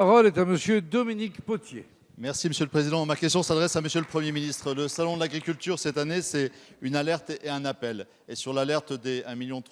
La parole est à Monsieur Dominique Potier. Merci Monsieur le Président. Ma question s'adresse à Monsieur le Premier ministre. Le Salon de l'agriculture cette année, c'est une alerte et un appel. Et sur l'alerte des 1,3 million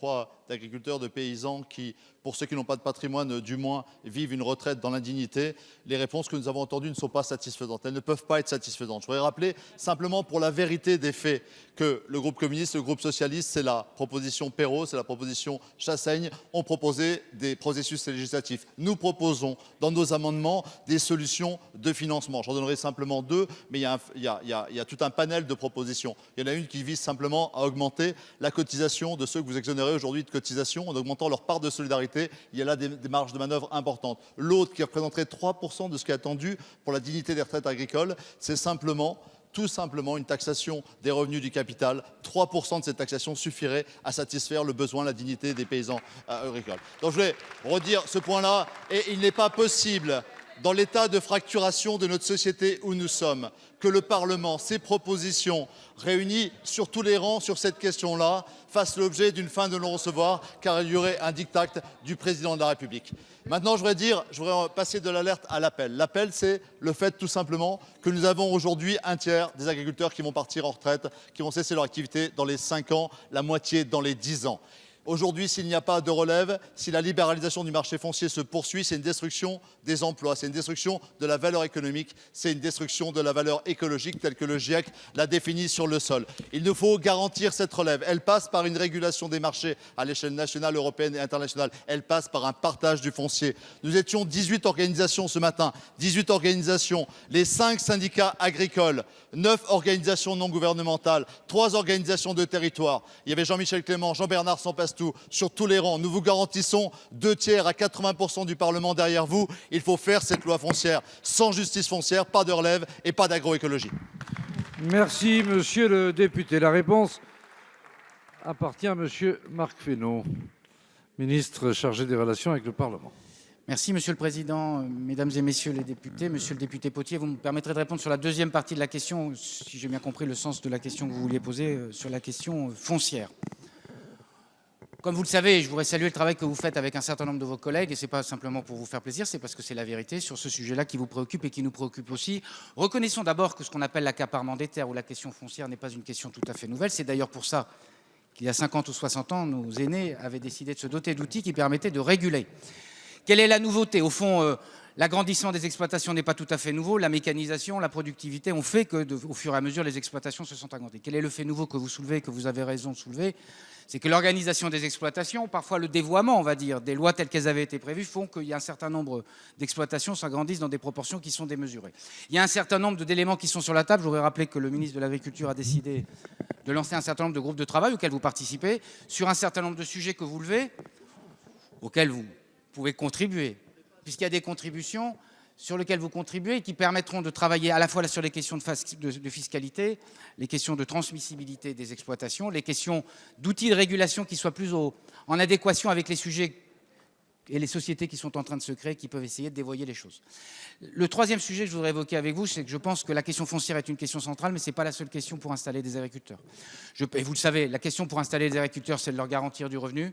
d'agriculteurs, de paysans qui, pour ceux qui n'ont pas de patrimoine, du moins vivent une retraite dans l'indignité, les réponses que nous avons entendues ne sont pas satisfaisantes. Elles ne peuvent pas être satisfaisantes. Je voudrais rappeler simplement pour la vérité des faits que le groupe communiste, le groupe socialiste, c'est la proposition Perrot, c'est la proposition Chassaigne, ont proposé des processus législatifs. Nous proposons dans nos amendements des solutions de financement. J'en donnerai simplement deux, mais il y a tout un panel de propositions. Il y en a une qui vise simplement à augmenter la cotisation de ceux que vous exonérez aujourd'hui de cotisation en augmentant leur part de solidarité. Il y a là des marges de manœuvre importantes. L'autre, qui représenterait 3% de ce qui est attendu pour la dignité des retraites agricoles, c'est tout simplement une taxation des revenus du capital. 3% de cette taxation suffirait à satisfaire le besoin, la dignité des paysans agricoles. Donc je voulais redire ce point-là, et il n'est pas possible, dans l'état de fracturation de notre société où nous sommes, que le Parlement, ses propositions réunies sur tous les rangs sur cette question-là, fassent l'objet d'une fin de non-recevoir, car il y aurait un diktat du président de la République. Maintenant, je voudrais passer de l'alerte à l'appel. L'appel, c'est le fait tout simplement que nous avons aujourd'hui un tiers des agriculteurs qui vont partir en retraite, qui vont cesser leur activité dans les 5 ans, la moitié dans les 10 ans. Aujourd'hui, s'il n'y a pas de relève, si la libéralisation du marché foncier se poursuit, c'est une destruction des emplois, c'est une destruction de la valeur économique, c'est une destruction de la valeur écologique telle que le GIEC l'a définie sur le sol. Il nous faut garantir cette relève. Elle passe par une régulation des marchés à l'échelle nationale, européenne et internationale. Elle passe par un partage du foncier. Nous étions 18 organisations ce matin, 18 organisations, les 5 syndicats agricoles, 9 organisations non gouvernementales, 3 organisations de territoire. Il y avait Jean-Michel Clément, Jean-Bernard Sempastou, sur tous les rangs. Nous vous garantissons 2 tiers à 80% du Parlement derrière vous. Il faut faire cette loi foncière. Sans justice foncière, pas de relève et pas d'agroécologie. Merci, monsieur le député. La réponse appartient à monsieur Marc Fesneau, ministre chargé des relations avec le Parlement. Merci Monsieur le Président, Mesdames et Messieurs les députés. Monsieur le député Potier, vous me permettrez de répondre sur la deuxième partie de la question, si j'ai bien compris le sens de la question que vous vouliez poser, sur la question foncière. Comme vous le savez, je voudrais saluer le travail que vous faites avec un certain nombre de vos collègues, et ce n'est pas simplement pour vous faire plaisir, c'est parce que c'est la vérité sur ce sujet-là qui vous préoccupe et qui nous préoccupe aussi. Reconnaissons d'abord que ce qu'on appelle l'accaparement des terres ou la question foncière n'est pas une question tout à fait nouvelle. C'est d'ailleurs pour ça qu'il y a 50 ou 60 ans, nos aînés avaient décidé de se doter d'outils qui permettaient de réguler. Quelle est la nouveauté? Au fond, l'agrandissement des exploitations n'est pas tout à fait nouveau. La mécanisation, la productivité ont fait que, au fur et à mesure, les exploitations se sont agrandies. Quel est le fait nouveau que vous soulevez, que vous avez raison de soulever? C'est que l'organisation des exploitations, parfois le dévoiement, on va dire, des lois telles qu'elles avaient été prévues, font qu'il y a un certain nombre d'exploitations s'agrandissent dans des proportions qui sont démesurées. Il y a un certain nombre d'éléments qui sont sur la table. Je voudrais rappeler que le ministre de l'Agriculture a décidé de lancer un certain nombre de groupes de travail auxquels vous participez, sur un certain nombre de sujets que vous levez, auxquels vous pouvez contribuer, puisqu'il y a des contributions sur lesquelles vous contribuez et qui permettront de travailler à la fois sur les questions de fiscalité, les questions de transmissibilité des exploitations, les questions d'outils de régulation qui soient plus en adéquation avec les sujets et les sociétés qui sont en train de se créer, qui peuvent essayer de dévoyer les choses. Le troisième sujet que je voudrais évoquer avec vous, c'est que je pense que la question foncière est une question centrale, mais ce n'est pas la seule question pour installer des agriculteurs. Et vous le savez, la question pour installer des agriculteurs, c'est de leur garantir du revenu,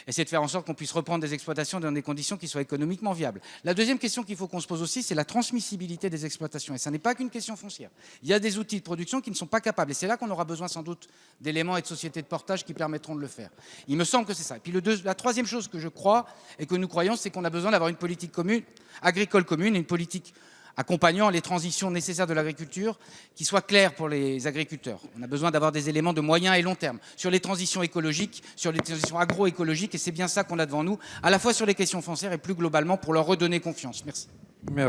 et c'est de faire en sorte qu'on puisse reprendre des exploitations dans des conditions qui soient économiquement viables. La deuxième question qu'il faut qu'on se pose aussi, c'est la transmissibilité des exploitations. Et ça n'est pas qu'une question foncière. Il y a des outils de production qui ne sont pas capables. Et c'est là qu'on aura besoin sans doute d'éléments et de sociétés de portage qui permettront de le faire. Il me semble que c'est ça. Et puis la troisième chose que je crois et que nous croyons, c'est qu'on a besoin d'avoir une politique commune, agricole commune, et une politique accompagnant les transitions nécessaires de l'agriculture qui soient claires pour les agriculteurs. On a besoin d'avoir des éléments de moyen et long terme sur les transitions écologiques, sur les transitions agroécologiques, et c'est bien ça qu'on a devant nous, à la fois sur les questions foncières et plus globalement pour leur redonner confiance. Merci. Merci.